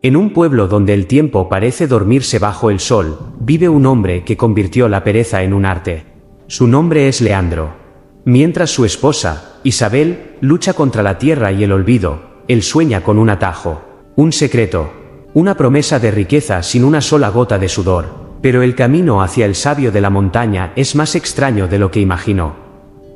En un pueblo donde el tiempo parece dormirse bajo el sol, vive un hombre que convirtió la pereza en un arte. Su nombre es Leandro. Mientras su esposa, Isabel, lucha contra la tierra y el olvido, él sueña con un atajo, un secreto, una promesa de riqueza sin una sola gota de sudor. Pero el camino hacia el sabio de la montaña es más extraño de lo que imaginó.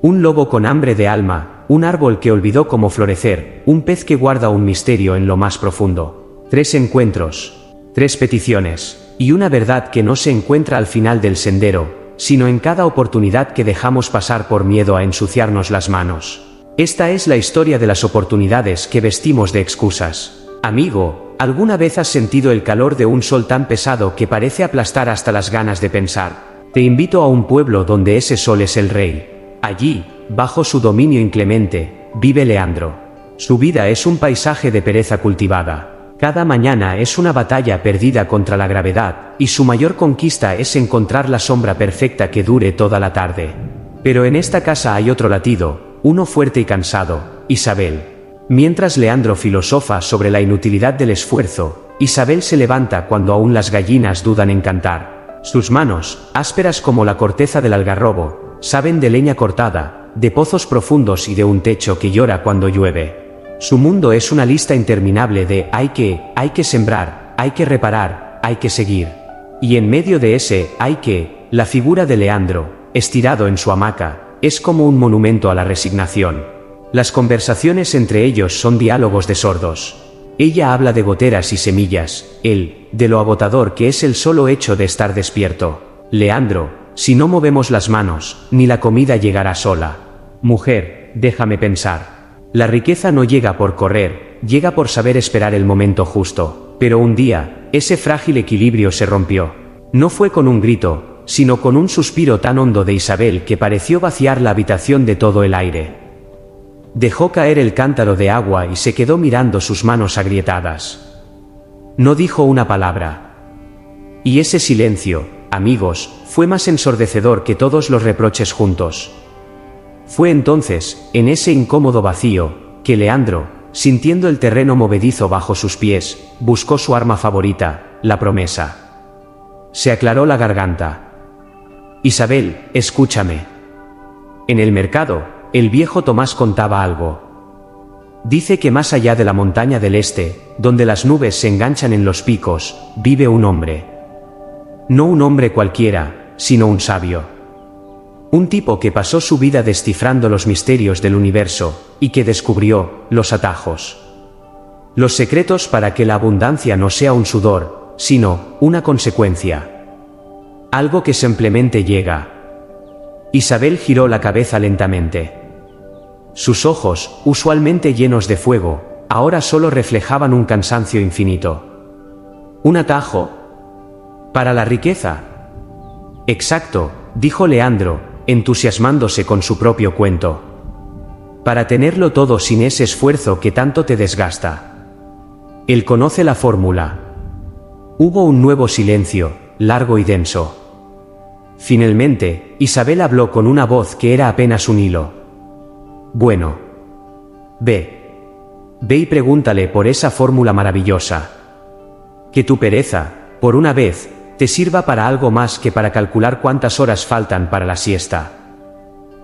Un lobo con hambre de alma, un árbol que olvidó cómo florecer, un pez que guarda un misterio en lo más profundo. 3 encuentros, 3 peticiones, y una verdad que no se encuentra al final del sendero, sino en cada oportunidad que dejamos pasar por miedo a ensuciarnos las manos. Esta es la historia de las oportunidades que vestimos de excusas. Amigo, ¿alguna vez has sentido el calor de un sol tan pesado que parece aplastar hasta las ganas de pensar? Te invito a un pueblo donde ese sol es el rey. Allí, bajo su dominio inclemente, vive Leandro. Su vida es un paisaje de pereza cultivada. Cada mañana es una batalla perdida contra la gravedad, y su mayor conquista es encontrar la sombra perfecta que dure toda la tarde. Pero en esta casa hay otro latido, uno fuerte y cansado, Isabel. Mientras Leandro filosofa sobre la inutilidad del esfuerzo, Isabel se levanta cuando aún las gallinas dudan en cantar. Sus manos, ásperas como la corteza del algarrobo, saben de leña cortada, de pozos profundos y de un techo que llora cuando llueve. Su mundo es una lista interminable de hay que sembrar, hay que reparar, hay que seguir. Y en medio de ese la figura de Leandro, estirado en su hamaca, es como un monumento a la resignación. Las conversaciones entre ellos son diálogos de sordos. Ella habla de goteras y semillas, él, de lo agotador que es el solo hecho de estar despierto. Leandro, si no movemos las manos, ni la comida llegará sola. Mujer, déjame pensar. La riqueza no llega por correr, llega por saber esperar el momento justo. Pero un día, ese frágil equilibrio se rompió. No fue con un grito, sino con un suspiro tan hondo de Isabel que pareció vaciar la habitación de todo el aire. Dejó caer el cántaro de agua y se quedó mirando sus manos agrietadas. No dijo una palabra. Y ese silencio, amigos, fue más ensordecedor que todos los reproches juntos. Fue entonces, en ese incómodo vacío, que Leandro, sintiendo el terreno movedizo bajo sus pies, buscó su arma favorita, la promesa. Se aclaró la garganta. Isabel, escúchame. En el mercado, el viejo Tomás contaba algo. Dice que más allá de la montaña del este, donde las nubes se enganchan en los picos, vive un hombre. No un hombre cualquiera, sino un sabio. Un tipo que pasó su vida descifrando los misterios del universo, y que descubrió los atajos. Los secretos para que la abundancia no sea un sudor, sino una consecuencia. Algo que simplemente llega. Isabel giró la cabeza lentamente. Sus ojos, usualmente llenos de fuego, ahora solo reflejaban un cansancio infinito. ¿Un atajo? ¿Para la riqueza? Exacto, dijo Leandro, entusiasmándose con su propio cuento. Para tenerlo todo sin ese esfuerzo que tanto te desgasta. Él conoce la fórmula. Hubo un nuevo silencio, largo y denso. Finalmente, Isabel habló con una voz que era apenas un hilo. Bueno. Ve y pregúntale por esa fórmula maravillosa. Que tu pereza, por una vez, te sirva para algo más que para calcular cuántas horas faltan para la siesta.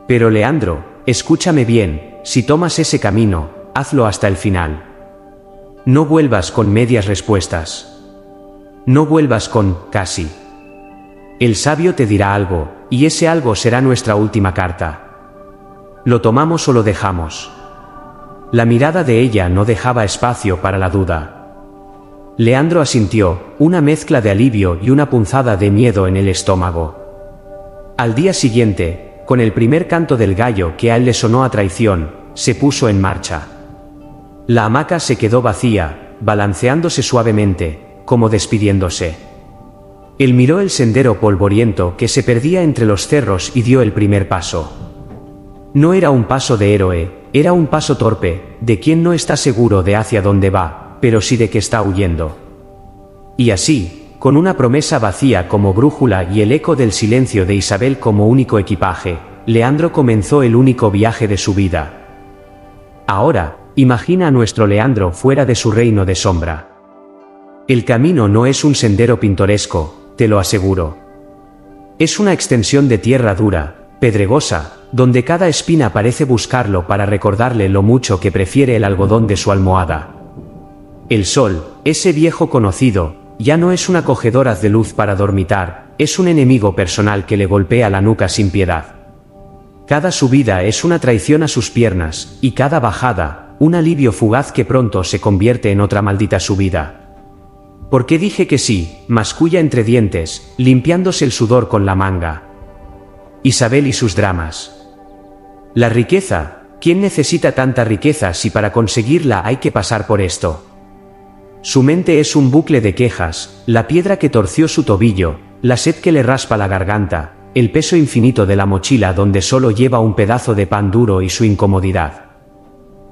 Pero Leandro, escúchame bien, si tomas ese camino, hazlo hasta el final. No vuelvas con medias respuestas. No vuelvas con casi. El sabio te dirá algo, y ese algo será nuestra última carta. ¿Lo tomamos o lo dejamos? La mirada de ella no dejaba espacio para la duda. Leandro asintió, una mezcla de alivio y una punzada de miedo en el estómago. Al día siguiente, con el primer canto del gallo que a él le sonó a traición, se puso en marcha. La hamaca se quedó vacía, balanceándose suavemente, como despidiéndose. Él miró el sendero polvoriento que se perdía entre los cerros y dio el primer paso. No era un paso de héroe, era un paso torpe, de quien no está seguro de hacia dónde va, pero sí de que está huyendo. Y así, con una promesa vacía como brújula y el eco del silencio de Isabel como único equipaje, Leandro comenzó el único viaje de su vida. Ahora, imagina a nuestro Leandro fuera de su reino de sombra. El camino no es un sendero pintoresco, te lo aseguro. Es una extensión de tierra dura, pedregosa, donde cada espina parece buscarlo para recordarle lo mucho que prefiere el algodón de su almohada. El sol, ese viejo conocido, ya no es un acogedor haz de luz para dormitar, es un enemigo personal que le golpea la nuca sin piedad. Cada subida es una traición a sus piernas, y cada bajada, un alivio fugaz que pronto se convierte en otra maldita subida. ¿Por qué dije que sí?, masculla entre dientes, limpiándose el sudor con la manga. Isabel y sus dramas. La riqueza, ¿quién necesita tanta riqueza si para conseguirla hay que pasar por esto? Su mente es un bucle de quejas, la piedra que torció su tobillo, la sed que le raspa la garganta, el peso infinito de la mochila donde solo lleva un pedazo de pan duro y su incomodidad.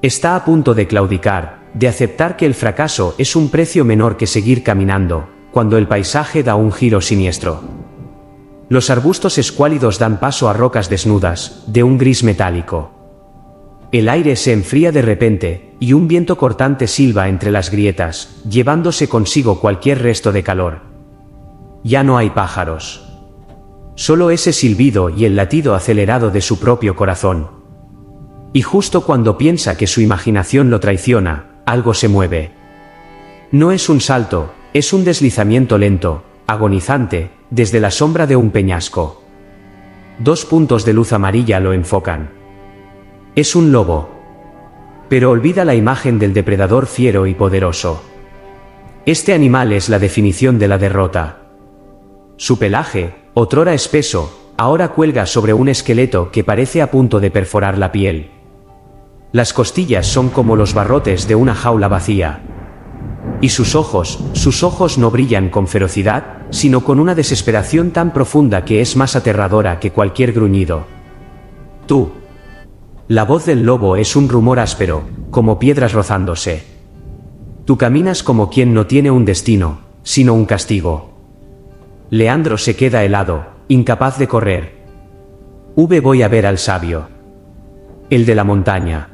Está a punto de claudicar, de aceptar que el fracaso es un precio menor que seguir caminando, cuando el paisaje da un giro siniestro. Los arbustos escuálidos dan paso a rocas desnudas, de un gris metálico. El aire se enfría de repente, y un viento cortante silba entre las grietas, llevándose consigo cualquier resto de calor. Ya no hay pájaros. Solo ese silbido y el latido acelerado de su propio corazón. Y justo cuando piensa que su imaginación lo traiciona, algo se mueve. No es un salto, es un deslizamiento lento, agonizante, desde la sombra de un peñasco. 2 puntos de luz amarilla lo enfocan. Es un lobo. Pero olvida la imagen del depredador fiero y poderoso. Este animal es la definición de la derrota. Su pelaje, otrora espeso, ahora cuelga sobre un esqueleto que parece a punto de perforar la piel. Las costillas son como los barrotes de una jaula vacía. Y sus ojos no brillan con ferocidad, sino con una desesperación tan profunda que es más aterradora que cualquier gruñido. Tú. La voz del lobo es un rumor áspero, como piedras rozándose. Tú caminas como quien no tiene un destino, sino un castigo. Leandro se queda helado, incapaz de correr. Voy a ver al sabio. El de la montaña.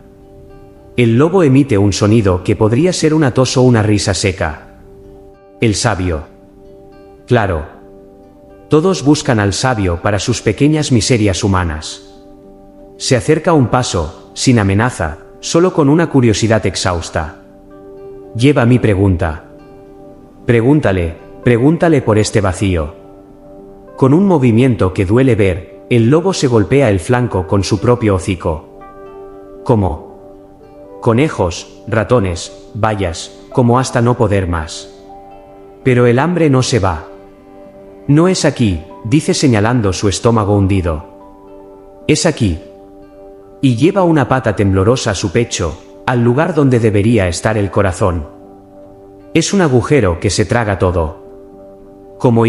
El lobo emite un sonido que podría ser una tos o una risa seca. El sabio. Claro. Todos buscan al sabio para sus pequeñas miserias humanas. Se acerca un paso, sin amenaza, solo con una curiosidad exhausta. Lleva mi pregunta. Pregúntale por este vacío. Con un movimiento que duele ver, el lobo se golpea el flanco con su propio hocico. ¿Cómo? Conejos, ratones, bayas, como hasta no poder más. Pero el hambre no se va. No es aquí, dice señalando su estómago hundido. Es aquí. Y lleva una pata temblorosa a su pecho, al lugar donde debería estar el corazón. Es un agujero que se traga todo. Como,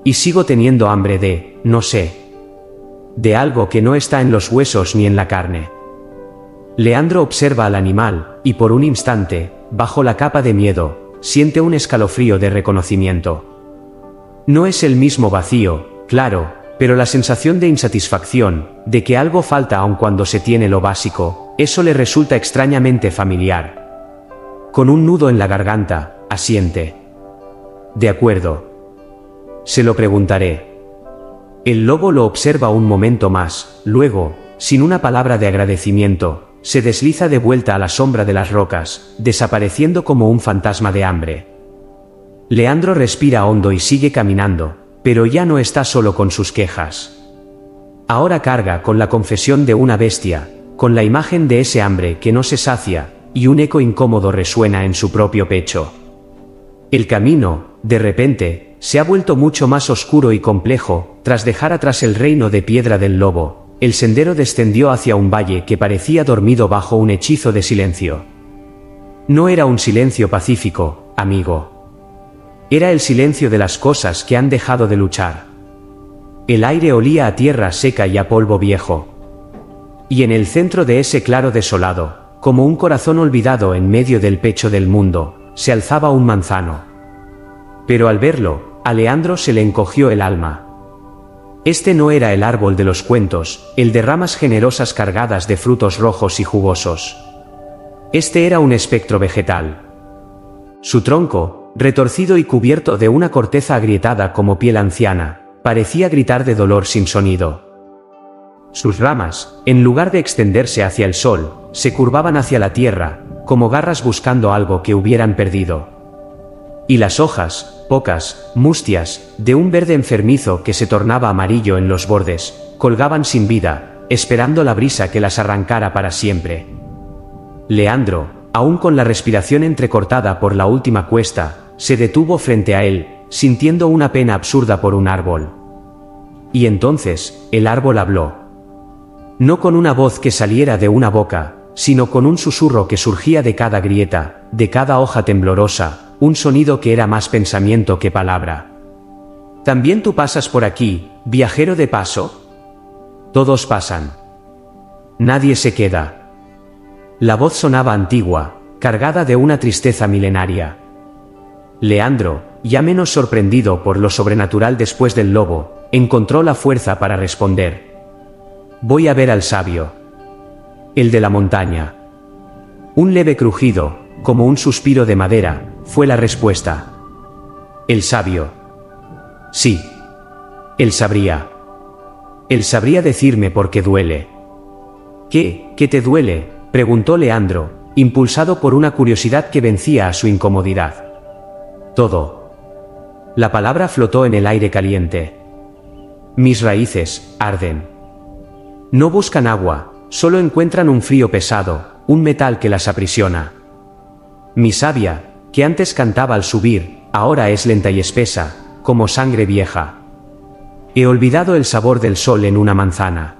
y sigo teniendo hambre de, no sé. De algo que no está en los huesos ni en la carne. Leandro observa al animal, y por un instante, bajo la capa de miedo, siente un escalofrío de reconocimiento. No es el mismo vacío, claro, pero la sensación de insatisfacción, de que algo falta aun cuando se tiene lo básico, eso le resulta extrañamente familiar. Con un nudo en la garganta, asiente. De acuerdo. Se lo preguntaré. El lobo lo observa un momento más, luego, sin una palabra de agradecimiento, se desliza de vuelta a la sombra de las rocas, desapareciendo como un fantasma de hambre. Leandro respira hondo y sigue caminando, pero ya no está solo con sus quejas. Ahora carga con la confesión de una bestia, con la imagen de ese hambre que no se sacia, y un eco incómodo resuena en su propio pecho. El camino, de repente, se ha vuelto mucho más oscuro y complejo, tras dejar atrás el reino de piedra del lobo. El sendero descendió hacia un valle que parecía dormido bajo un hechizo de silencio. No era un silencio pacífico, amigo. Era el silencio de las cosas que han dejado de luchar. El aire olía a tierra seca y a polvo viejo. Y en el centro de ese claro desolado, como un corazón olvidado en medio del pecho del mundo, se alzaba un manzano. Pero al verlo, a Leandro se le encogió el alma. Este no era el árbol de los cuentos, el de ramas generosas cargadas de frutos rojos y jugosos. Este era un espectro vegetal. Su tronco, retorcido y cubierto de una corteza agrietada como piel anciana, parecía gritar de dolor sin sonido. Sus ramas, en lugar de extenderse hacia el sol, se curvaban hacia la tierra, como garras buscando algo que hubieran perdido. Y las hojas, pocas, mustias, de un verde enfermizo que se tornaba amarillo en los bordes, colgaban sin vida, esperando la brisa que las arrancara para siempre. Leandro, aún con la respiración entrecortada por la última cuesta, se detuvo frente a él, sintiendo una pena absurda por un árbol. Y entonces, el árbol habló. No con una voz que saliera de una boca, sino con un susurro que surgía de cada grieta, de cada hoja temblorosa, un sonido que era más pensamiento que palabra. ¿También tú pasas por aquí, viajero de paso? Todos pasan. Nadie se queda. La voz sonaba antigua, cargada de una tristeza milenaria. Leandro, ya menos sorprendido por lo sobrenatural después del lobo, encontró la fuerza para responder. Voy a ver al sabio. El de la montaña. Un leve crujido, como un suspiro de madera, fue la respuesta. El sabio. Sí. Él sabría. Él sabría decirme por qué duele. ¿Qué te duele?, preguntó Leandro, impulsado por una curiosidad que vencía a su incomodidad. Todo. La palabra flotó en el aire caliente. Mis raíces arden. No buscan agua, solo encuentran un frío pesado, un metal que las aprisiona. Mi savia, que antes cantaba al subir, ahora es lenta y espesa, como sangre vieja. He olvidado el sabor del sol en una manzana.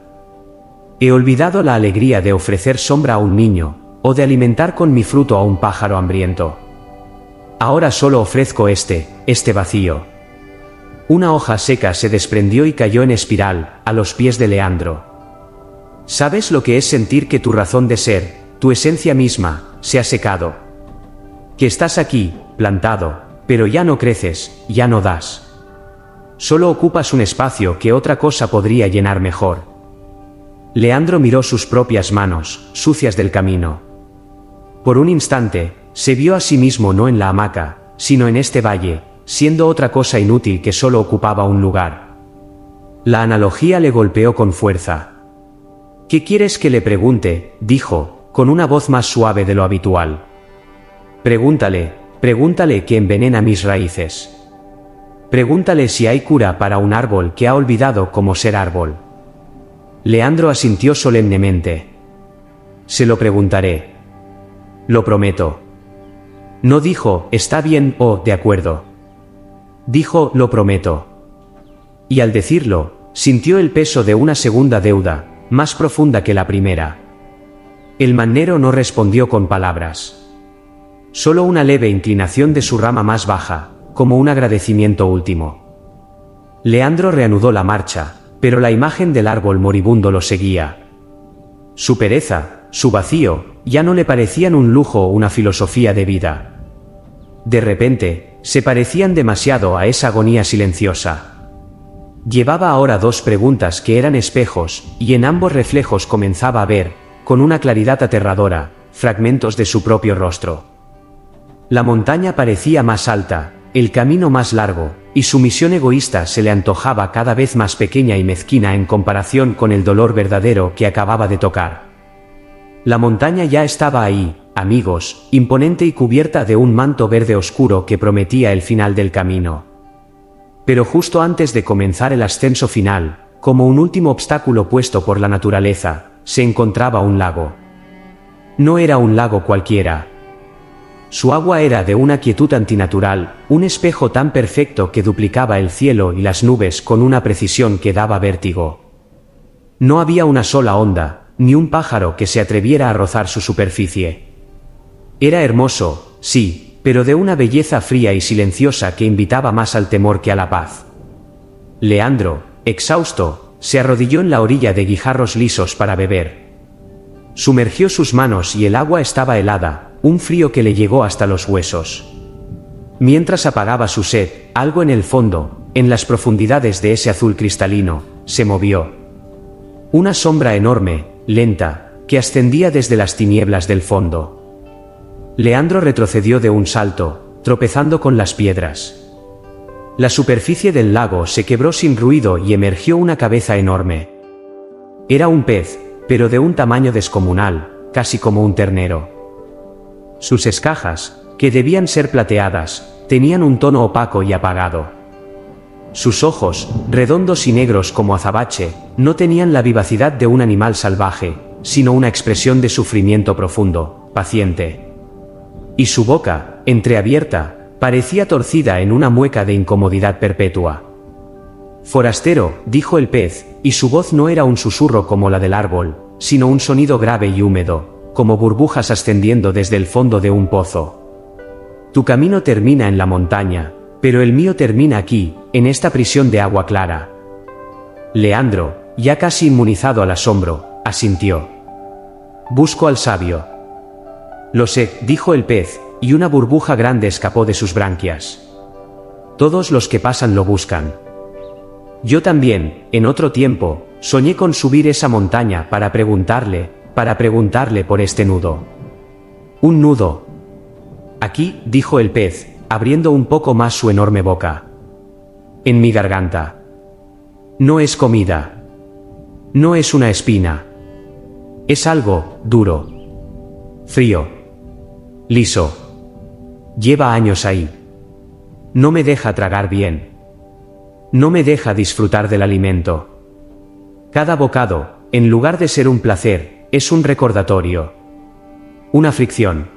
He olvidado la alegría de ofrecer sombra a un niño, o de alimentar con mi fruto a un pájaro hambriento. Ahora solo ofrezco este vacío. Una hoja seca se desprendió y cayó en espiral, a los pies de Leandro. ¿Sabes lo que es sentir que tu razón de ser, tu esencia misma, se ha secado? Que estás aquí, plantado, pero ya no creces, ya no das. Solo ocupas un espacio que otra cosa podría llenar mejor. Leandro miró sus propias manos, sucias del camino. Por un instante, se vio a sí mismo no en la hamaca, sino en este valle, siendo otra cosa inútil que solo ocupaba un lugar. La analogía le golpeó con fuerza. ¿Qué quieres que le pregunte?, dijo, con una voz más suave de lo habitual. Pregúntale que envenena mis raíces. Pregúntale si hay cura para un árbol que ha olvidado cómo ser árbol. Leandro asintió solemnemente. Se lo preguntaré. Lo prometo. No dijo, está bien o de acuerdo. Dijo, lo prometo. Y al decirlo, sintió el peso de una segunda deuda, más profunda que la primera. El manero no respondió con palabras. Solo una leve inclinación de su rama más baja, como un agradecimiento último. Leandro reanudó la marcha, pero la imagen del árbol moribundo lo seguía. Su pereza, su vacío, ya no le parecían un lujo o una filosofía de vida. De repente, se parecían demasiado a esa agonía silenciosa. Llevaba ahora dos preguntas que eran espejos, y en ambos reflejos comenzaba a ver, con una claridad aterradora, fragmentos de su propio rostro. La montaña parecía más alta, el camino más largo, y su misión egoísta se le antojaba cada vez más pequeña y mezquina en comparación con el dolor verdadero que acababa de tocar. La montaña ya estaba ahí, amigos, imponente y cubierta de un manto verde oscuro que prometía el final del camino. Pero justo antes de comenzar el ascenso final, como un último obstáculo puesto por la naturaleza, se encontraba un lago. No era un lago cualquiera. Su agua era de una quietud antinatural, un espejo tan perfecto que duplicaba el cielo y las nubes con una precisión que daba vértigo. No había una sola onda, ni un pájaro que se atreviera a rozar su superficie. Era hermoso, sí, pero de una belleza fría y silenciosa que invitaba más al temor que a la paz. Leandro, exhausto, se arrodilló en la orilla de guijarros lisos para beber. Sumergió sus manos y el agua estaba helada, un frío que le llegó hasta los huesos. Mientras apagaba su sed, algo en el fondo, en las profundidades de ese azul cristalino, se movió. Una sombra enorme, lenta, que ascendía desde las tinieblas del fondo. Leandro retrocedió de un salto, tropezando con las piedras. La superficie del lago se quebró sin ruido y emergió una cabeza enorme. Era un pez, pero de un tamaño descomunal, casi como un ternero. Sus escajas, que debían ser plateadas, tenían un tono opaco y apagado. Sus ojos, redondos y negros como azabache, no tenían la vivacidad de un animal salvaje, sino una expresión de sufrimiento profundo, paciente. Y su boca, entreabierta, parecía torcida en una mueca de incomodidad perpetua. «Forastero», dijo el pez, y su voz no era un susurro como la del árbol, sino un sonido grave y húmedo, como burbujas ascendiendo desde el fondo de un pozo. «Tu camino termina en la montaña, pero el mío termina aquí, en esta prisión de agua clara». Leandro, ya casi inmunizado al asombro, asintió. «Busco al sabio». «Lo sé», dijo el pez, y una burbuja grande escapó de sus branquias. «Todos los que pasan lo buscan. Yo también, en otro tiempo, soñé con subir esa montaña para preguntarle por este nudo». «Un nudo». «Aquí», dijo el pez, abriendo un poco más su enorme boca. «En mi garganta. No es comida. No es una espina. Es algo duro. Frío. Liso. Lleva años ahí. No me deja tragar bien. No me deja disfrutar del alimento. Cada bocado, en lugar de ser un placer, es un recordatorio. Una fricción.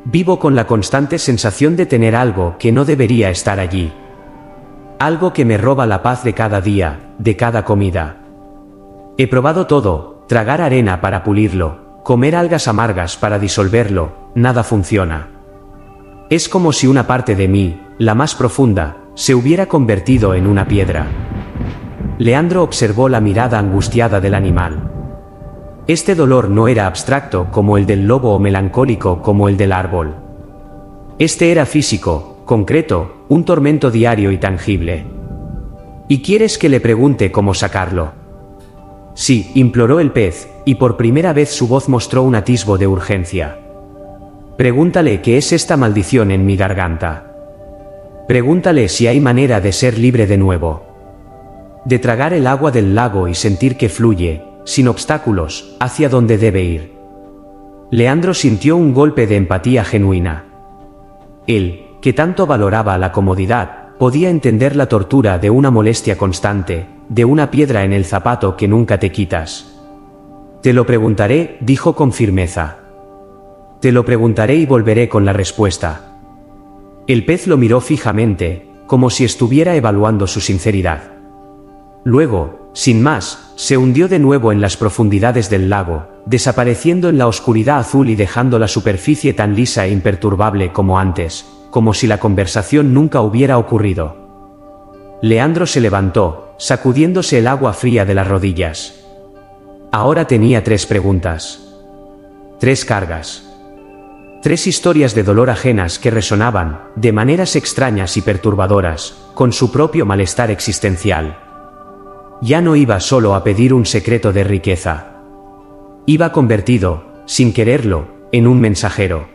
Vivo con la constante sensación de tener algo que no debería estar allí. Algo que me roba la paz de cada día, de cada comida. He probado todo, tragar arena para pulirlo, comer algas amargas para disolverlo, nada funciona. Es como si una parte de mí, la más profunda, se hubiera convertido en una piedra». Leandro observó la mirada angustiada del animal. Este dolor no era abstracto como el del lobo o melancólico como el del árbol. Este era físico, concreto, un tormento diario y tangible. «¿Y quieres que le pregunte cómo sacarlo?» «Sí», imploró el pez, y por primera vez su voz mostró un atisbo de urgencia. «Pregúntale qué es esta maldición en mi garganta. Pregúntale si hay manera de ser libre de nuevo. De tragar el agua del lago y sentir que fluye, sin obstáculos, hacia donde debe ir». Leandro sintió un golpe de empatía genuina. Él, que tanto valoraba la comodidad, podía entender la tortura de una molestia constante, de una piedra en el zapato que nunca te quitas. «Te lo preguntaré», dijo con firmeza. «Te lo preguntaré y volveré con la respuesta». El pez lo miró fijamente, como si estuviera evaluando su sinceridad. Luego, sin más, se hundió de nuevo en las profundidades del lago, desapareciendo en la oscuridad azul y dejando la superficie tan lisa e imperturbable como antes, como si la conversación nunca hubiera ocurrido. Leandro se levantó, sacudiéndose el agua fría de las rodillas. Ahora tenía 3 preguntas. 3 cargas. 3 historias de dolor ajenas que resonaban, de maneras extrañas y perturbadoras, con su propio malestar existencial. Ya no iba solo a pedir un secreto de riqueza. Iba convertido, sin quererlo, en un mensajero.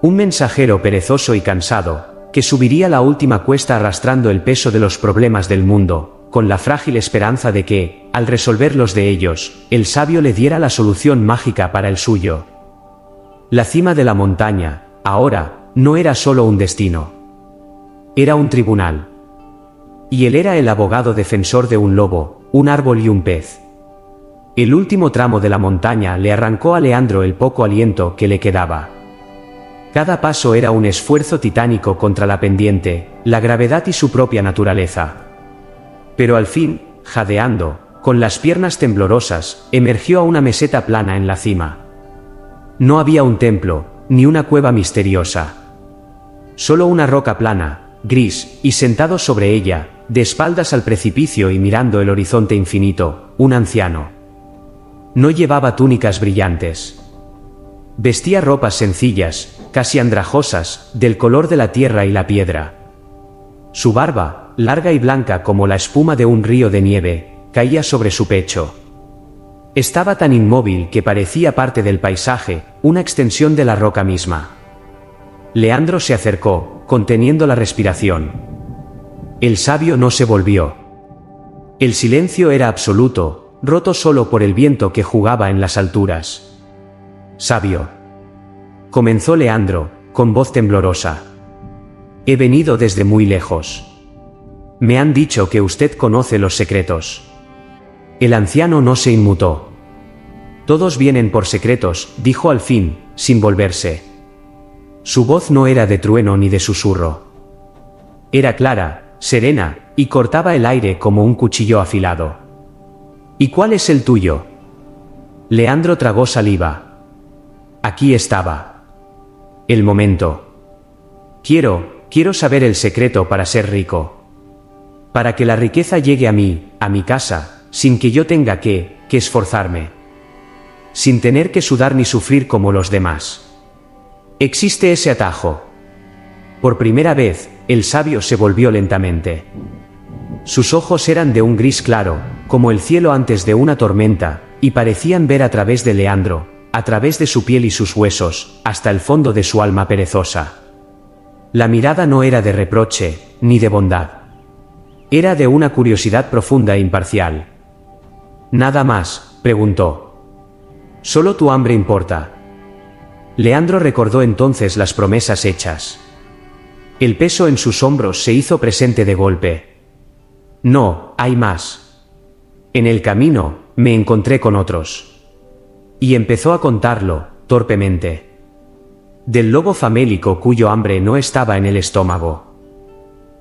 Un mensajero perezoso y cansado, que subiría la última cuesta arrastrando el peso de los problemas del mundo, con la frágil esperanza de que, al resolver los de ellos, el sabio le diera la solución mágica para el suyo. La cima de la montaña, ahora, no era solo un destino. Era un tribunal. Y él era el abogado defensor de un lobo, un árbol y un pez. El último tramo de la montaña le arrancó a Leandro el poco aliento que le quedaba. Cada paso era un esfuerzo titánico contra la pendiente, la gravedad y su propia naturaleza. Pero al fin, jadeando, con las piernas temblorosas, emergió a una meseta plana en la cima. No había un templo, ni una cueva misteriosa. Solo una roca plana, gris, y sentado sobre ella, de espaldas al precipicio y mirando el horizonte infinito, un anciano. No llevaba túnicas brillantes. Vestía ropas sencillas, casi andrajosas, del color de la tierra y la piedra. Su barba, larga y blanca como la espuma de un río de nieve, caía sobre su pecho. Estaba tan inmóvil que parecía parte del paisaje, una extensión de la roca misma. Leandro se acercó, conteniendo la respiración. El sabio no se volvió. El silencio era absoluto, roto solo por el viento que jugaba en las alturas. «Sabio», comenzó Leandro, con voz temblorosa. «He venido desde muy lejos. Me han dicho que usted conoce los secretos». El anciano no se inmutó. «Todos vienen por secretos», dijo al fin, sin volverse. Su voz no era de trueno ni de susurro. Era clara, serena, y cortaba el aire como un cuchillo afilado. «¿Y cuál es el tuyo?» Leandro tragó saliva. Aquí estaba. El momento. Quiero saber el secreto para ser rico. Para que la riqueza llegue a mí, a mi casa, sin que yo tenga que esforzarme. Sin tener que sudar ni sufrir como los demás. Existe ese atajo. Por primera vez, el sabio se volvió lentamente. Sus ojos eran de un gris claro, como el cielo antes de una tormenta, y parecían ver a través de Leandro, a través de su piel y sus huesos, hasta el fondo de su alma perezosa. La mirada no era de reproche, ni de bondad. Era de una curiosidad profunda e imparcial. «¿Nada más?», preguntó. «¿Solo tu hambre importa?». Leandro recordó entonces las promesas hechas. El peso en sus hombros se hizo presente de golpe. «No, hay más. En el camino, me encontré con otros». Y empezó a contarlo, torpemente. Del lobo famélico cuyo hambre no estaba en el estómago.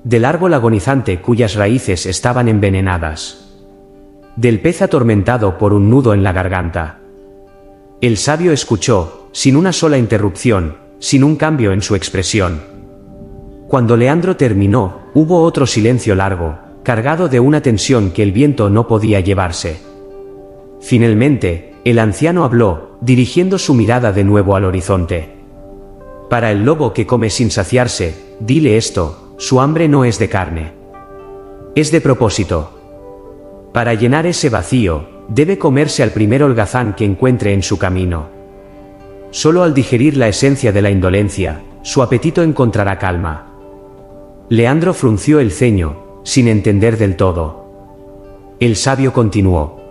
Del árbol agonizante cuyas raíces estaban envenenadas. Del pez atormentado por un nudo en la garganta. El sabio escuchó, sin una sola interrupción, sin un cambio en su expresión. Cuando Leandro terminó, hubo otro silencio largo, cargado de una tensión que el viento no podía llevarse. Finalmente, el anciano habló, dirigiendo su mirada de nuevo al horizonte. «Para el lobo que come sin saciarse, dile esto, su hambre no es de carne. Es de propósito. Para llenar ese vacío, debe comerse al primer holgazán que encuentre en su camino. Solo al digerir la esencia de la indolencia, su apetito encontrará calma». Leandro frunció el ceño, sin entender del todo. El sabio continuó.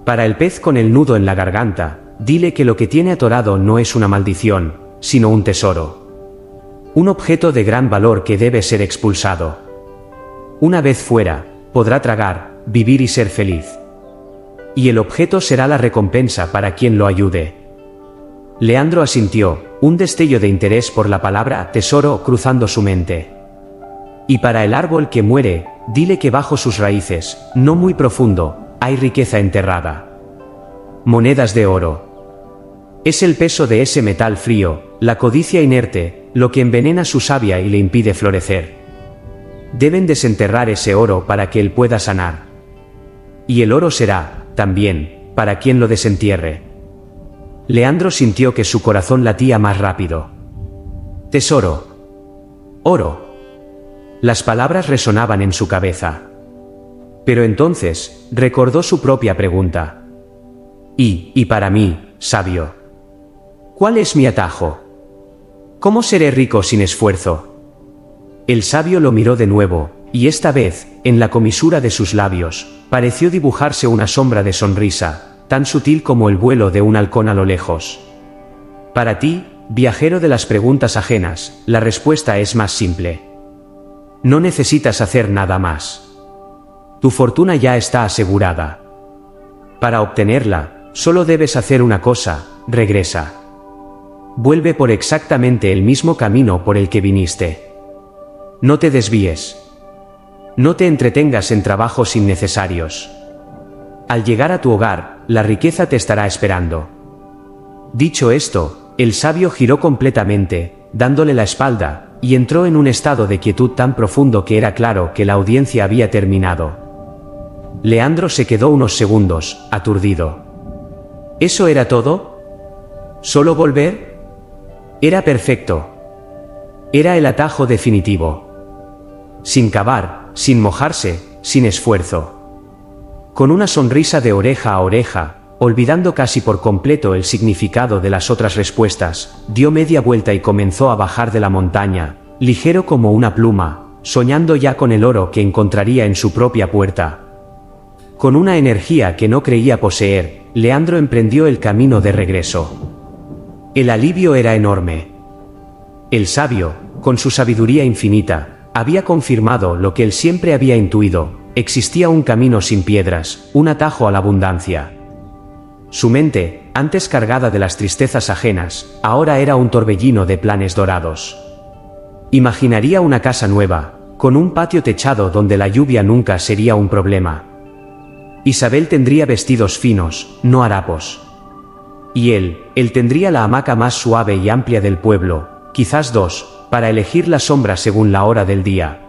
«Para el pez con el nudo en la garganta, dile que lo que tiene atorado no es una maldición, sino un tesoro. Un objeto de gran valor que debe ser expulsado. Una vez fuera, podrá tragar, vivir y ser feliz. Y el objeto será la recompensa para quien lo ayude». Leandro asintió, un destello de interés por la palabra tesoro cruzando su mente. «Y para el árbol que muere, dile que bajo sus raíces, no muy profundo, hay riqueza enterrada. Monedas de oro. Es el peso de ese metal frío, la codicia inerte, lo que envenena su savia y le impide florecer. Deben desenterrar ese oro para que él pueda sanar. Y el oro será, también, para quien lo desentierre». Leandro sintió que su corazón latía más rápido. «Tesoro. Oro». Las palabras resonaban en su cabeza. Pero entonces, recordó su propia pregunta. ¿Y para mí, sabio? ¿Cuál es mi atajo? ¿Cómo seré rico sin esfuerzo?» El sabio lo miró de nuevo, y esta vez, en la comisura de sus labios, pareció dibujarse una sombra de sonrisa, tan sutil como el vuelo de un halcón a lo lejos. «Para ti, viajero de las preguntas ajenas, la respuesta es más simple. No necesitas hacer nada más. Tu fortuna ya está asegurada. Para obtenerla, solo debes hacer una cosa: regresa. Vuelve por exactamente el mismo camino por el que viniste. No te desvíes. No te entretengas en trabajos innecesarios. Al llegar a tu hogar, la riqueza te estará esperando». Dicho esto, el sabio giró completamente, dándole la espalda, y entró en un estado de quietud tan profundo que era claro que la audiencia había terminado. Leandro se quedó unos segundos, aturdido. ¿Eso era todo? ¿Solo volver? Era perfecto. Era el atajo definitivo. Sin cavar, sin mojarse, sin esfuerzo. Con una sonrisa de oreja a oreja, olvidando casi por completo el significado de las otras respuestas, dio media vuelta y comenzó a bajar de la montaña, ligero como una pluma, soñando ya con el oro que encontraría en su propia puerta. Con una energía que no creía poseer, Leandro emprendió el camino de regreso. El alivio era enorme. El sabio, con su sabiduría infinita, había confirmado lo que él siempre había intuido: existía un camino sin piedras, un atajo a la abundancia. Su mente, antes cargada de las tristezas ajenas, ahora era un torbellino de planes dorados. Imaginaría una casa nueva, con un patio techado donde la lluvia nunca sería un problema. Isabel tendría vestidos finos, no harapos. Y él tendría la hamaca más suave y amplia del pueblo, quizás dos, para elegir la sombra según la hora del día.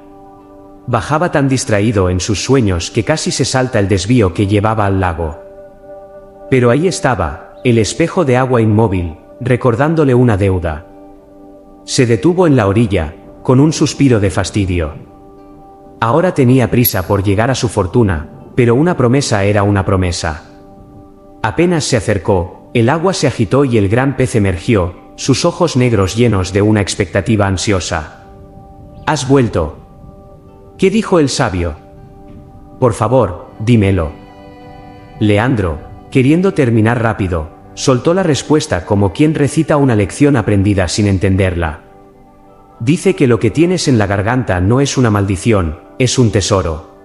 Bajaba tan distraído en sus sueños que casi se salta el desvío que llevaba al lago. Pero ahí estaba, el espejo de agua inmóvil, recordándole una deuda. Se detuvo en la orilla, con un suspiro de fastidio. Ahora tenía prisa por llegar a su fortuna, pero una promesa era una promesa. Apenas se acercó, el agua se agitó y el gran pez emergió, sus ojos negros llenos de una expectativa ansiosa. «¿Has vuelto?» «¿Qué dijo el sabio?» «Por favor, dímelo». Leandro, queriendo terminar rápido, soltó la respuesta como quien recita una lección aprendida sin entenderla. «Dice que lo que tienes en la garganta no es una maldición, es un tesoro.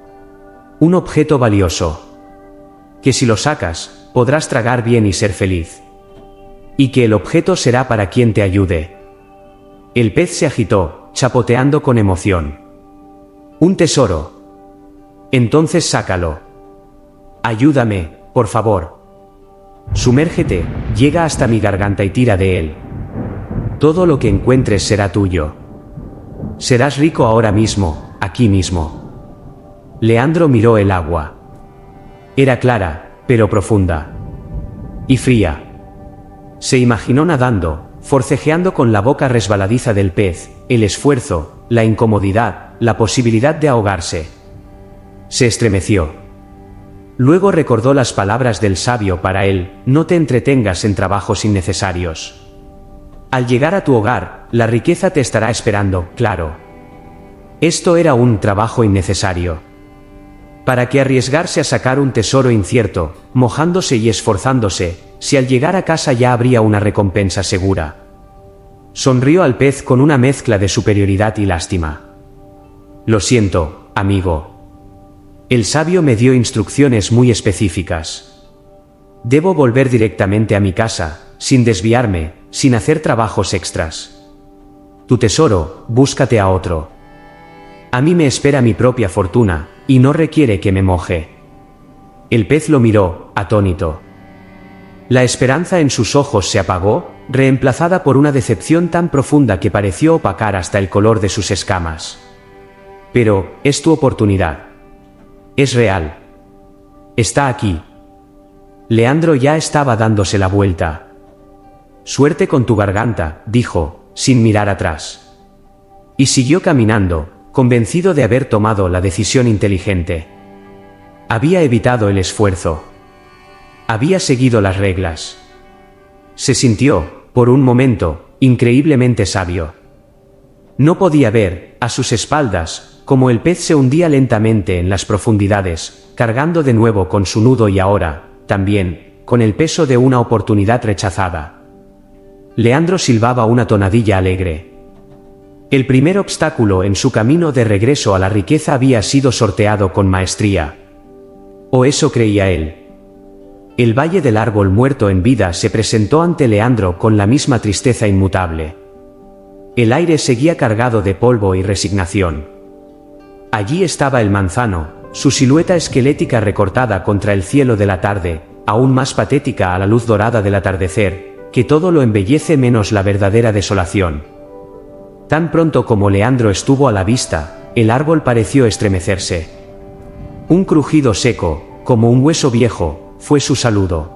Un objeto valioso. Que si lo sacas, podrás tragar bien y ser feliz. Y que el objeto será para quien te ayude». El pez se agitó, chapoteando con emoción. «¿Un tesoro? Entonces sácalo. Ayúdame, por favor. Sumérgete, llega hasta mi garganta y tira de él. Todo lo que encuentres será tuyo. Serás rico ahora mismo, aquí mismo». Leandro miró el agua. Era clara, pero profunda. Y fría. Se imaginó nadando, forcejeando con la boca resbaladiza del pez, el esfuerzo, la incomodidad, la posibilidad de ahogarse. Se estremeció. Luego recordó las palabras del sabio para él: no te entretengas en trabajos innecesarios. Al llegar a tu hogar, la riqueza te estará esperando, claro. Esto era un trabajo innecesario. ¿Para qué arriesgarse a sacar un tesoro incierto, mojándose y esforzándose, si al llegar a casa ya habría una recompensa segura? Sonrió al pez con una mezcla de superioridad y lástima. «Lo siento, amigo. El sabio me dio instrucciones muy específicas. Debo volver directamente a mi casa, sin desviarme, sin hacer trabajos extras. Tu tesoro, búscate a otro. A mí me espera mi propia fortuna, y no requiere que me moje». El pez lo miró, atónito. La esperanza en sus ojos se apagó, reemplazada por una decepción tan profunda que pareció opacar hasta el color de sus escamas. «Pero, es tu oportunidad. Es real. Está aquí». Leandro ya estaba dándose la vuelta. «Suerte con tu garganta», dijo, sin mirar atrás. Y siguió caminando, convencido de haber tomado la decisión inteligente. Había evitado el esfuerzo. Había seguido las reglas. Se sintió, por un momento, increíblemente sabio. No podía ver, a sus espaldas, cómo el pez se hundía lentamente en las profundidades, cargando de nuevo con su nudo y ahora, también, con el peso de una oportunidad rechazada. Leandro silbaba una tonadilla alegre. El primer obstáculo en su camino de regreso a la riqueza había sido sorteado con maestría. O eso creía él. El valle del árbol muerto en vida se presentó ante Leandro con la misma tristeza inmutable. El aire seguía cargado de polvo y resignación. Allí estaba el manzano, su silueta esquelética recortada contra el cielo de la tarde, aún más patética a la luz dorada del atardecer, que todo lo embellece menos la verdadera desolación. Tan pronto como Leandro estuvo a la vista, el árbol pareció estremecerse. Un crujido seco, como un hueso viejo, fue su saludo.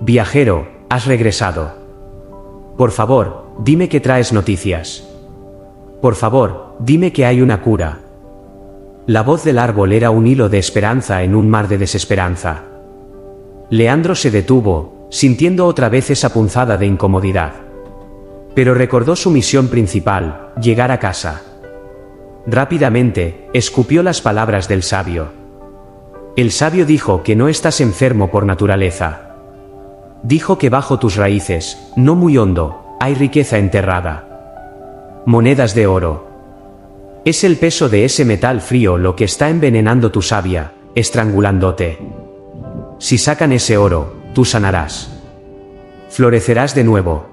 «Viajero, has regresado. Por favor, dime que traes noticias. Por favor, dime que hay una cura». La voz del árbol era un hilo de esperanza en un mar de desesperanza. Leandro se detuvo, sintiendo otra vez esa punzada de incomodidad. Pero recordó su misión principal, llegar a casa. Rápidamente, escupió las palabras del sabio. El sabio dijo que no estás enfermo por naturaleza. Dijo que bajo tus raíces, no muy hondo, hay riqueza enterrada. Monedas de oro. Es el peso de ese metal frío lo que está envenenando tu savia, estrangulándote. Si sacan ese oro, tú sanarás. Florecerás de nuevo.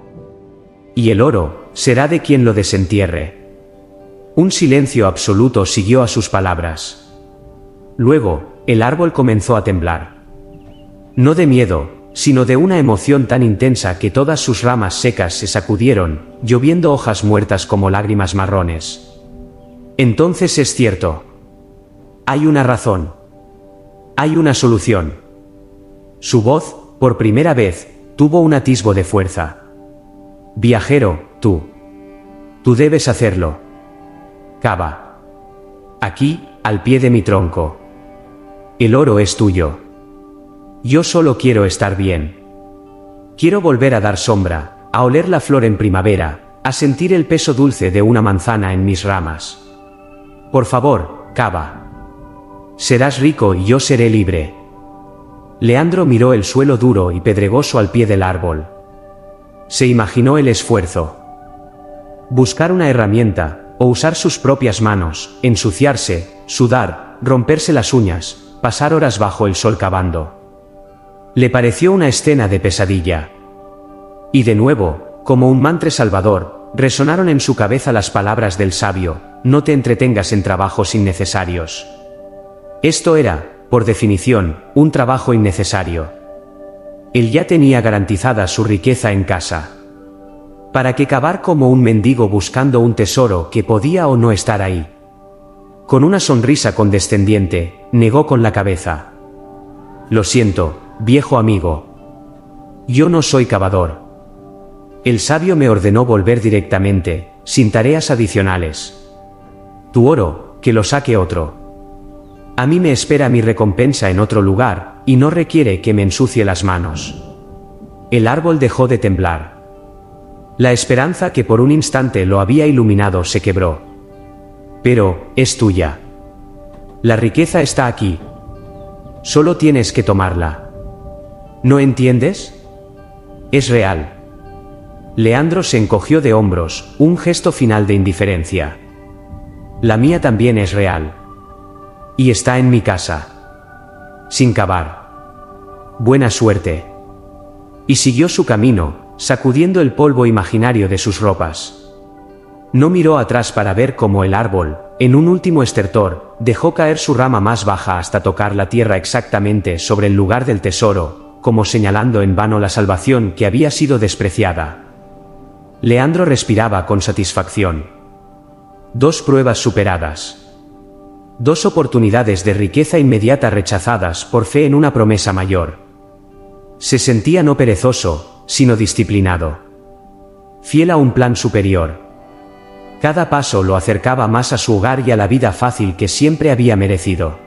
Y el oro será de quien lo desentierre. Un silencio absoluto siguió a sus palabras. Luego, el árbol comenzó a temblar. No de miedo, sino de una emoción tan intensa que todas sus ramas secas se sacudieron, lloviendo hojas muertas como lágrimas marrones. Entonces es cierto. Hay una razón. Hay una solución. Su voz, por primera vez, tuvo un atisbo de fuerza. Viajero, tú debes hacerlo. Cava. Aquí, al pie de mi tronco. El oro es tuyo. Yo solo quiero estar bien. Quiero volver a dar sombra, a oler la flor en primavera, a sentir el peso dulce de una manzana en mis ramas. Por favor, cava. Serás rico y yo seré libre. Leandro miró el suelo duro y pedregoso al pie del árbol. Se imaginó el esfuerzo. Buscar una herramienta, o usar sus propias manos, ensuciarse, sudar, romperse las uñas, pasar horas bajo el sol cavando. Le pareció una escena de pesadilla. Y de nuevo, como un mantra salvador, resonaron en su cabeza las palabras del sabio: no te entretengas en trabajos innecesarios. Esto era, por definición, un trabajo innecesario. Él ya tenía garantizada su riqueza en casa. ¿Para qué cavar como un mendigo buscando un tesoro que podía o no estar ahí? Con una sonrisa condescendiente, negó con la cabeza. Lo siento, viejo amigo. Yo no soy cavador. El sabio me ordenó volver directamente, sin tareas adicionales. Tu oro, que lo saque otro. A mí me espera mi recompensa en otro lugar, y no requiere que me ensucie las manos. El árbol dejó de temblar. La esperanza que por un instante lo había iluminado se quebró. Pero, es tuya. La riqueza está aquí. Solo tienes que tomarla. ¿No entiendes? Es real. Leandro se encogió de hombros, un gesto final de indiferencia. La mía también es real. Y está en mi casa. Sin cavar. Buena suerte. Y siguió su camino, sacudiendo el polvo imaginario de sus ropas. No miró atrás para ver cómo el árbol, en un último estertor, dejó caer su rama más baja hasta tocar la tierra exactamente sobre el lugar del tesoro, como señalando en vano la salvación que había sido despreciada. Leandro respiraba con satisfacción. 2 pruebas superadas. 2 oportunidades de riqueza inmediata rechazadas por fe en una promesa mayor. Se sentía no perezoso, sino disciplinado. Fiel a un plan superior. Cada paso lo acercaba más a su hogar y a la vida fácil que siempre había merecido.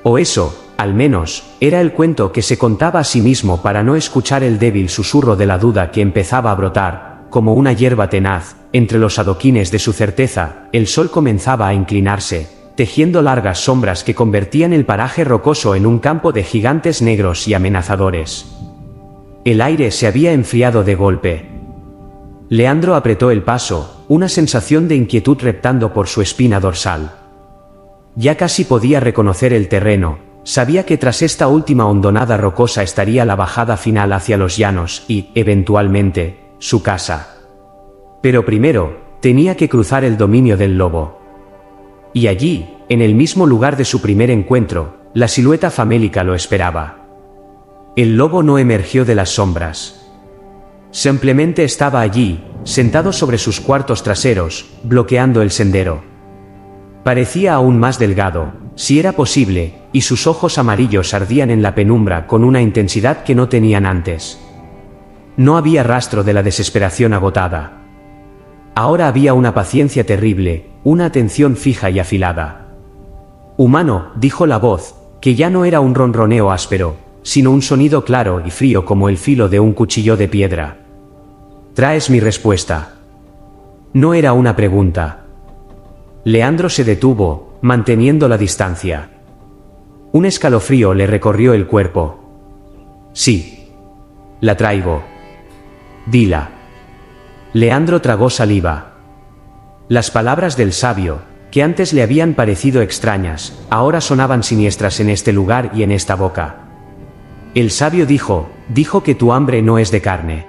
O eso, al menos, era el cuento que se contaba a sí mismo para no escuchar el débil susurro de la duda que empezaba a brotar, como una hierba tenaz, entre los adoquines de su certeza. El sol comenzaba a inclinarse, tejiendo largas sombras que convertían el paraje rocoso en un campo de gigantes negros y amenazadores. El aire se había enfriado de golpe. Leandro apretó el paso, una sensación de inquietud reptando por su espina dorsal. Ya casi podía reconocer el terreno, sabía que tras esta última hondonada rocosa estaría la bajada final hacia los llanos y, eventualmente, su casa. Pero primero, tenía que cruzar el dominio del lobo. Y allí, en el mismo lugar de su primer encuentro, la silueta famélica lo esperaba. El lobo no emergió de las sombras. Simplemente estaba allí, sentado sobre sus cuartos traseros, bloqueando el sendero. Parecía aún más delgado, si era posible, y sus ojos amarillos ardían en la penumbra con una intensidad que no tenían antes. No había rastro de la desesperación agotada. Ahora había una paciencia terrible, una atención fija y afilada. Humano, dijo la voz, que ya no era un ronroneo áspero, sino un sonido claro y frío como el filo de un cuchillo de piedra. ¿Traes mi respuesta? No era una pregunta. Leandro se detuvo, manteniendo la distancia. Un escalofrío le recorrió el cuerpo. Sí. La traigo. Dila. Leandro tragó saliva. Las palabras del sabio, que antes le habían parecido extrañas, ahora sonaban siniestras en este lugar y en esta boca. El sabio dijo que tu hambre no es de carne.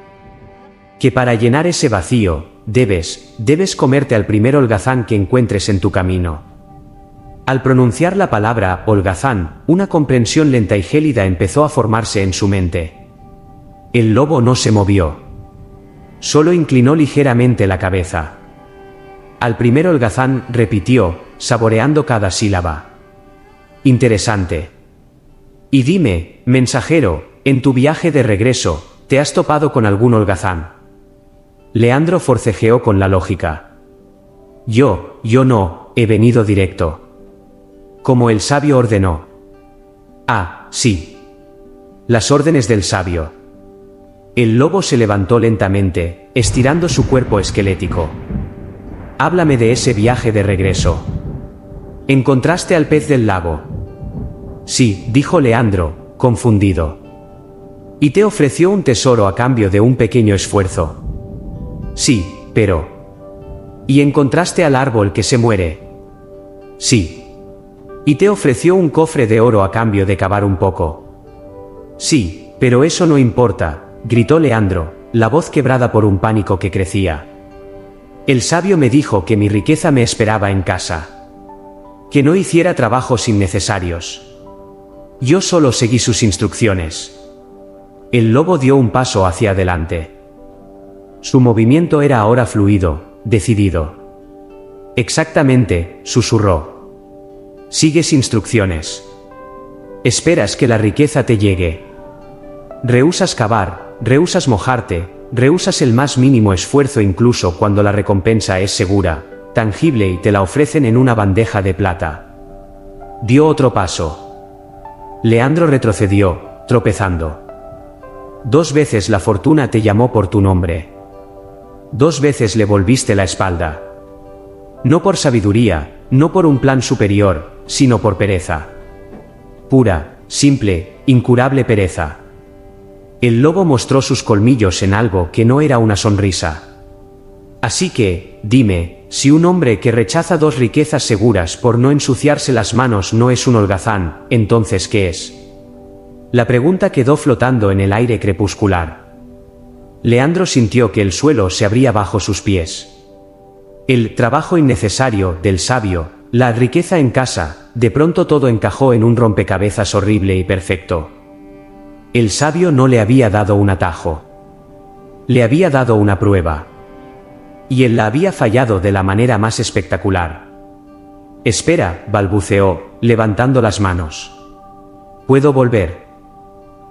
Que para llenar ese vacío, debes comerte al primer holgazán que encuentres en tu camino. Al pronunciar la palabra holgazán, una comprensión lenta y gélida empezó a formarse en su mente. El lobo no se movió. Solo inclinó ligeramente la cabeza. Al primer holgazán, repitió, saboreando cada sílaba. Interesante. Y dime, mensajero, en tu viaje de regreso, ¿te has topado con algún holgazán? Leandro forcejeó con la lógica. Yo no, he venido directo. Como el sabio ordenó. Ah, sí. Las órdenes del sabio. El lobo se levantó lentamente, estirando su cuerpo esquelético. Háblame de ese viaje de regreso. ¿Encontraste al pez del lago? Sí, dijo Leandro, confundido. ¿Y te ofreció un tesoro a cambio de un pequeño esfuerzo? Sí, pero... ¿Y encontraste al árbol que se muere? Sí. ¿Y te ofreció un cofre de oro a cambio de cavar un poco? Sí, pero eso no importa, gritó Leandro, la voz quebrada por un pánico que crecía. El sabio me dijo que mi riqueza me esperaba en casa. Que no hiciera trabajos innecesarios. Yo solo seguí sus instrucciones. El lobo dio un paso hacia adelante. Su movimiento era ahora fluido, decidido. Exactamente, susurró. Sigues instrucciones. Esperas que la riqueza te llegue. Rehúsas cavar, rehúsas mojarte, rehúsas el más mínimo esfuerzo incluso cuando la recompensa es segura, tangible y te la ofrecen en una bandeja de plata. Dio otro paso. Leandro retrocedió, tropezando. 2 veces la fortuna te llamó por tu nombre. 2 veces le volviste la espalda. No por sabiduría, no por un plan superior, sino por pereza. Pura, simple, incurable pereza. El lobo mostró sus colmillos en algo que no era una sonrisa. Así que, dime, si un hombre que rechaza 2 riquezas seguras por no ensuciarse las manos no es un holgazán, entonces ¿qué es? La pregunta quedó flotando en el aire crepuscular. Leandro sintió que el suelo se abría bajo sus pies. El trabajo innecesario del sabio, la riqueza en casa, de pronto todo encajó en un rompecabezas horrible y perfecto. El sabio no le había dado un atajo. Le había dado una prueba. Y él la había fallado de la manera más espectacular. Espera, balbuceó, levantando las manos. Puedo volver.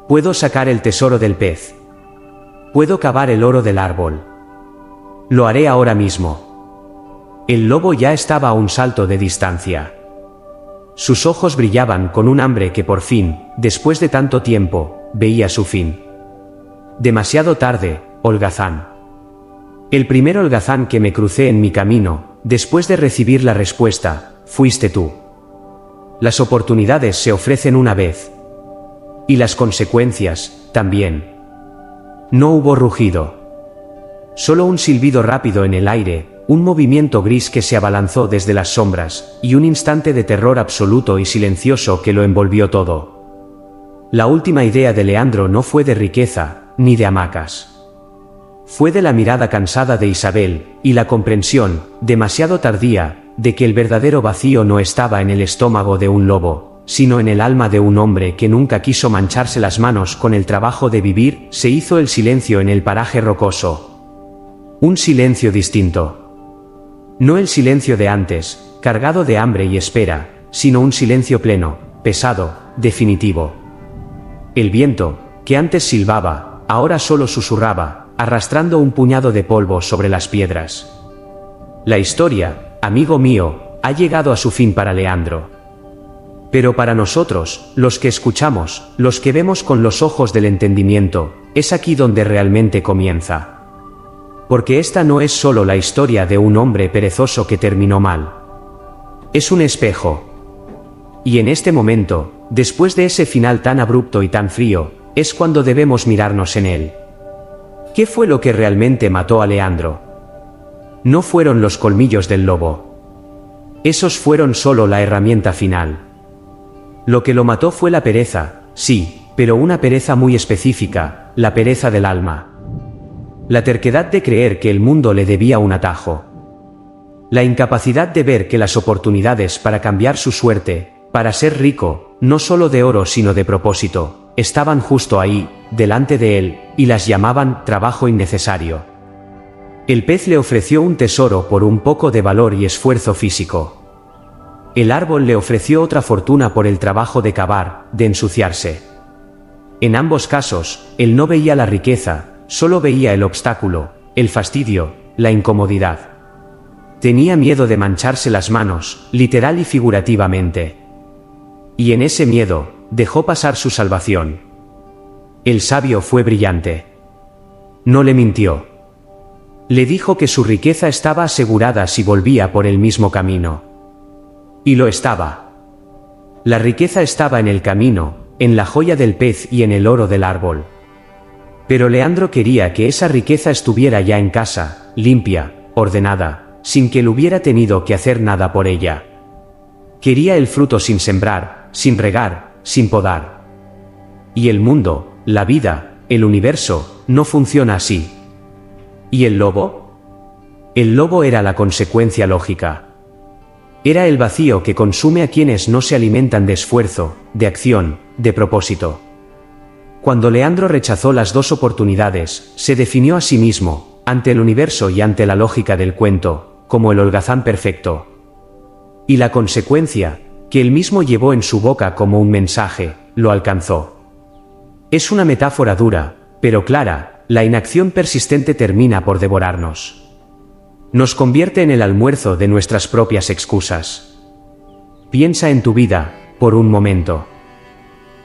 Puedo sacar el tesoro del pez. Puedo cavar el oro del árbol. Lo haré ahora mismo. El lobo ya estaba a un salto de distancia. Sus ojos brillaban con un hambre que por fin, después de tanto tiempo, veía su fin. Demasiado tarde, holgazán. El primer holgazán que me crucé en mi camino, después de recibir la respuesta, fuiste tú. Las oportunidades se ofrecen una vez. Y las consecuencias, también. No hubo rugido. Solo un silbido rápido en el aire, un movimiento gris que se abalanzó desde las sombras, y un instante de terror absoluto y silencioso que lo envolvió todo. La última idea de Leandro no fue de riqueza, ni de hamacas. Fue de la mirada cansada de Isabel, y la comprensión, demasiado tardía, de que el verdadero vacío no estaba en el estómago de un lobo, sino en el alma de un hombre que nunca quiso mancharse las manos con el trabajo de vivir. Se hizo el silencio en el paraje rocoso. Un silencio distinto. No el silencio de antes, cargado de hambre y espera, sino un silencio pleno, pesado, definitivo. El viento, que antes silbaba, ahora solo susurraba, arrastrando un puñado de polvo sobre las piedras. La historia, amigo mío, ha llegado a su fin para Leandro. Pero para nosotros, los que escuchamos, los que vemos con los ojos del entendimiento, es aquí donde realmente comienza. Porque esta no es solo la historia de un hombre perezoso que terminó mal. Es un espejo. Y en este momento, después de ese final tan abrupto y tan frío, es cuando debemos mirarnos en él. ¿Qué fue lo que realmente mató a Leandro? No fueron los colmillos del lobo. Esos fueron solo la herramienta final. Lo que lo mató fue la pereza, sí, pero una pereza muy específica, la pereza del alma. La terquedad de creer que el mundo le debía un atajo. La incapacidad de ver que las oportunidades para cambiar su suerte, para ser rico, no solo de oro sino de propósito, estaban justo ahí, delante de él, y las llamaban trabajo innecesario. El pez le ofreció un tesoro por un poco de valor y esfuerzo físico. El árbol le ofreció otra fortuna por el trabajo de cavar, de ensuciarse. En ambos casos, él no veía la riqueza, solo veía el obstáculo, el fastidio, la incomodidad. Tenía miedo de mancharse las manos, literal y figurativamente. Y en ese miedo, dejó pasar su salvación. El sabio fue brillante. No le mintió. Le dijo que su riqueza estaba asegurada si volvía por el mismo camino. Y lo estaba. La riqueza estaba en el camino, en la joya del pez y en el oro del árbol. Pero Leandro quería que esa riqueza estuviera ya en casa, limpia, ordenada, sin que él hubiera tenido que hacer nada por ella. Quería el fruto sin sembrar, sin regar, sin podar. Y el mundo, la vida, el universo, no funciona así. ¿Y el lobo? El lobo era la consecuencia lógica. Era el vacío que consume a quienes no se alimentan de esfuerzo, de acción, de propósito. Cuando Leandro rechazó las dos oportunidades, se definió a sí mismo, ante el universo y ante la lógica del cuento, como el holgazán perfecto. Y la consecuencia, que él mismo llevó en su boca como un mensaje, lo alcanzó. Es una metáfora dura, pero clara, la inacción persistente termina por devorarnos. Nos convierte en el almuerzo de nuestras propias excusas. Piensa en tu vida, por un momento.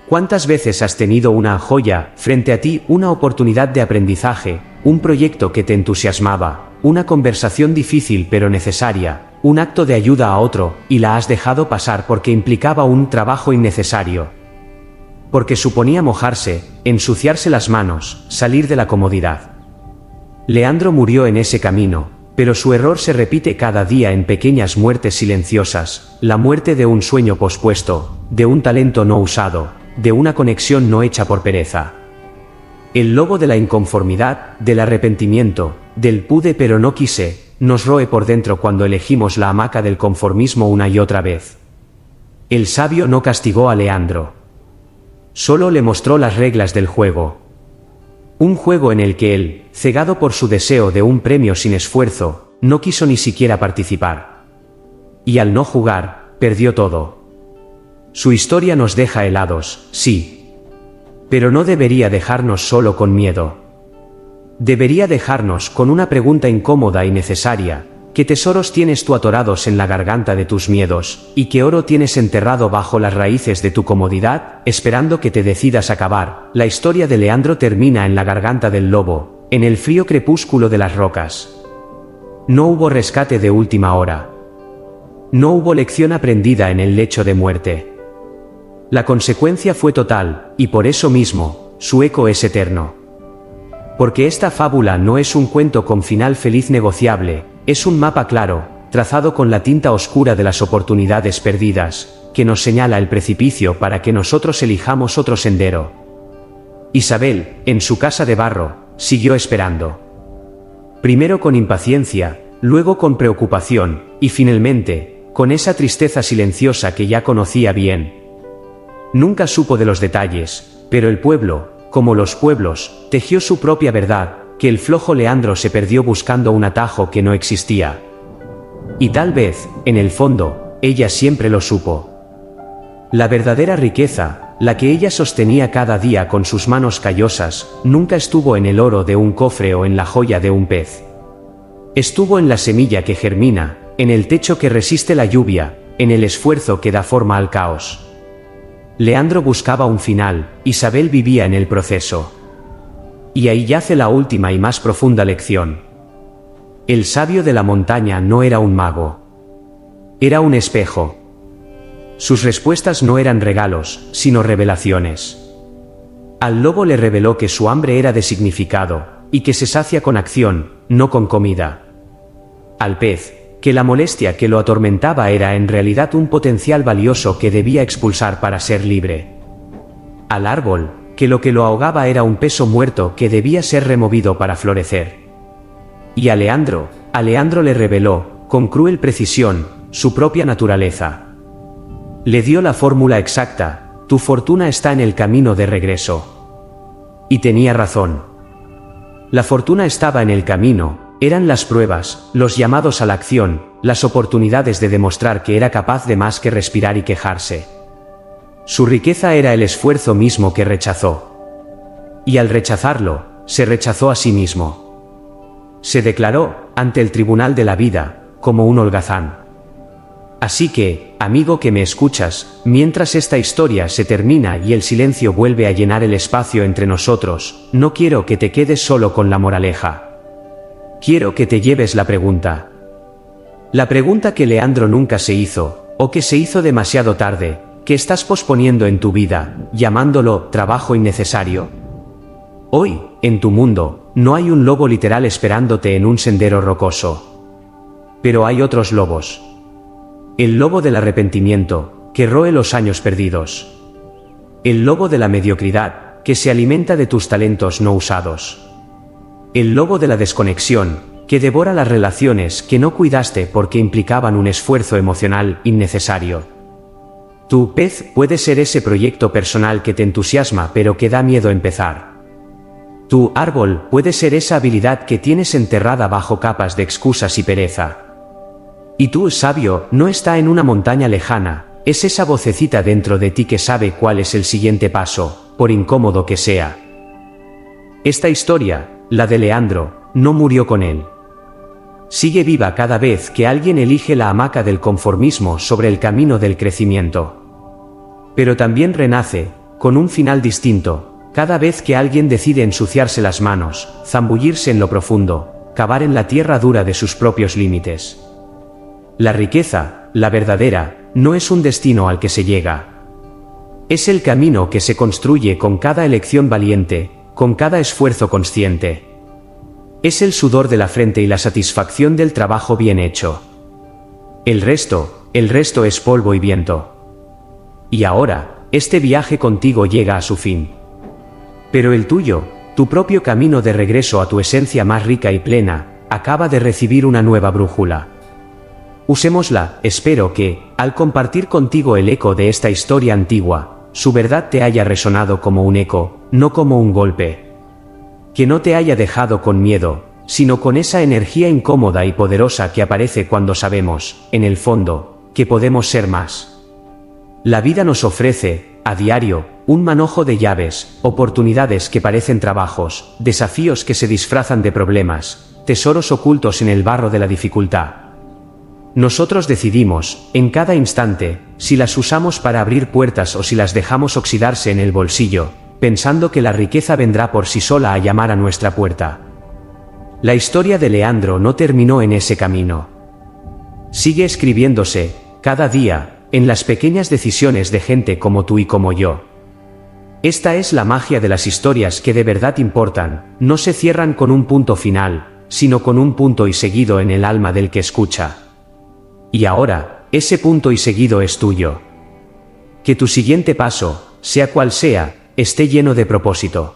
¿Cuántas veces has tenido una joya frente a ti, una oportunidad de aprendizaje, un proyecto que te entusiasmaba, una conversación difícil pero necesaria, un acto de ayuda a otro, y la has dejado pasar porque implicaba un trabajo innecesario? Porque suponía mojarse, ensuciarse las manos, salir de la comodidad. Leandro murió en ese camino. Pero su error se repite cada día en pequeñas muertes silenciosas, la muerte de un sueño pospuesto, de un talento no usado, de una conexión no hecha por pereza. El lobo de la inconformidad, del arrepentimiento, del pude pero no quise, nos roe por dentro cuando elegimos la hamaca del conformismo una y otra vez. El sabio no castigó a Leandro. Solo le mostró las reglas del juego. Un juego en el que él, cegado por su deseo de un premio sin esfuerzo, no quiso ni siquiera participar. Y al no jugar, perdió todo. Su historia nos deja helados, sí. Pero no debería dejarnos solo con miedo. Debería dejarnos con una pregunta incómoda y necesaria: ¿qué tesoros tienes tú atorados en la garganta de tus miedos, y qué oro tienes enterrado bajo las raíces de tu comodidad, esperando que te decidas a cavar? La historia de Leandro termina en la garganta del lobo, en el frío crepúsculo de las rocas. No hubo rescate de última hora. No hubo lección aprendida en el lecho de muerte. La consecuencia fue total, y por eso mismo, su eco es eterno. Porque esta fábula no es un cuento con final feliz negociable, es un mapa claro, trazado con la tinta oscura de las oportunidades perdidas, que nos señala el precipicio para que nosotros elijamos otro sendero. Isabel, en su casa de barro, siguió esperando. Primero con impaciencia, luego con preocupación, y finalmente, con esa tristeza silenciosa que ya conocía bien. Nunca supo de los detalles, pero el pueblo, como los pueblos, tejió su propia verdad, que el flojo Leandro se perdió buscando un atajo que no existía. Y tal vez, en el fondo, ella siempre lo supo. La verdadera riqueza, la que ella sostenía cada día con sus manos callosas, nunca estuvo en el oro de un cofre o en la joya de un pez. Estuvo en la semilla que germina, en el techo que resiste la lluvia, en el esfuerzo que da forma al caos. Leandro buscaba un final, Isabel vivía en el proceso. Y ahí yace la última y más profunda lección. El sabio de la montaña no era un mago. Era un espejo. Sus respuestas no eran regalos, sino revelaciones. Al lobo le reveló que su hambre era de significado, y que se sacia con acción, no con comida. Al pez, que la molestia que lo atormentaba era en realidad un potencial valioso que debía expulsar para ser libre. Al árbol, que lo ahogaba era un peso muerto que debía ser removido para florecer. Y a Leandro le reveló, con cruel precisión, su propia naturaleza. Le dio la fórmula exacta: tu fortuna está en el camino de regreso. Y tenía razón. La fortuna estaba en el camino, eran las pruebas, los llamados a la acción, las oportunidades de demostrar que era capaz de más que respirar y quejarse. Su riqueza era el esfuerzo mismo que rechazó. Y al rechazarlo, se rechazó a sí mismo. Se declaró, ante el tribunal de la vida, como un holgazán. Así que, amigo que me escuchas, mientras esta historia se termina y el silencio vuelve a llenar el espacio entre nosotros, no quiero que te quedes solo con la moraleja. Quiero que te lleves la pregunta. La pregunta que Leandro nunca se hizo, o que se hizo demasiado tarde, que estás posponiendo en tu vida, llamándolo trabajo innecesario. Hoy, en tu mundo, no hay un lobo literal esperándote en un sendero rocoso. Pero hay otros lobos. El lobo del arrepentimiento, que roe los años perdidos. El lobo de la mediocridad, que se alimenta de tus talentos no usados. El lobo de la desconexión, que devora las relaciones que no cuidaste porque implicaban un esfuerzo emocional innecesario. Tu pez puede ser ese proyecto personal que te entusiasma pero que da miedo empezar. Tu árbol puede ser esa habilidad que tienes enterrada bajo capas de excusas y pereza. Y tu sabio no está en una montaña lejana, es esa vocecita dentro de ti que sabe cuál es el siguiente paso, por incómodo que sea. Esta historia, la de Leandro, no murió con él. Sigue viva cada vez que alguien elige la hamaca del conformismo sobre el camino del crecimiento. Pero también renace, con un final distinto, cada vez que alguien decide ensuciarse las manos, zambullirse en lo profundo, cavar en la tierra dura de sus propios límites. La riqueza, la verdadera, no es un destino al que se llega. Es el camino que se construye con cada elección valiente, con cada esfuerzo consciente. Es el sudor de la frente y la satisfacción del trabajo bien hecho. El resto es polvo y viento. Y ahora, este viaje contigo llega a su fin. Pero el tuyo, tu propio camino de regreso a tu esencia más rica y plena, acaba de recibir una nueva brújula. Usémosla, espero que, al compartir contigo el eco de esta historia antigua, su verdad te haya resonado como un eco, no como un golpe. Que no te haya dejado con miedo, sino con esa energía incómoda y poderosa que aparece cuando sabemos, en el fondo, que podemos ser más. La vida nos ofrece, a diario, un manojo de llaves, oportunidades que parecen trabajos, desafíos que se disfrazan de problemas, tesoros ocultos en el barro de la dificultad. Nosotros decidimos, en cada instante, si las usamos para abrir puertas o si las dejamos oxidarse en el bolsillo, pensando que la riqueza vendrá por sí sola a llamar a nuestra puerta. La historia de Leandro no terminó en ese camino. Sigue escribiéndose, cada día, en las pequeñas decisiones de gente como tú y como yo. Esta es la magia de las historias que de verdad importan, no se cierran con un punto final, sino con un punto y seguido en el alma del que escucha. Y ahora, ese punto y seguido es tuyo. Que tu siguiente paso, sea cual sea, esté lleno de propósito.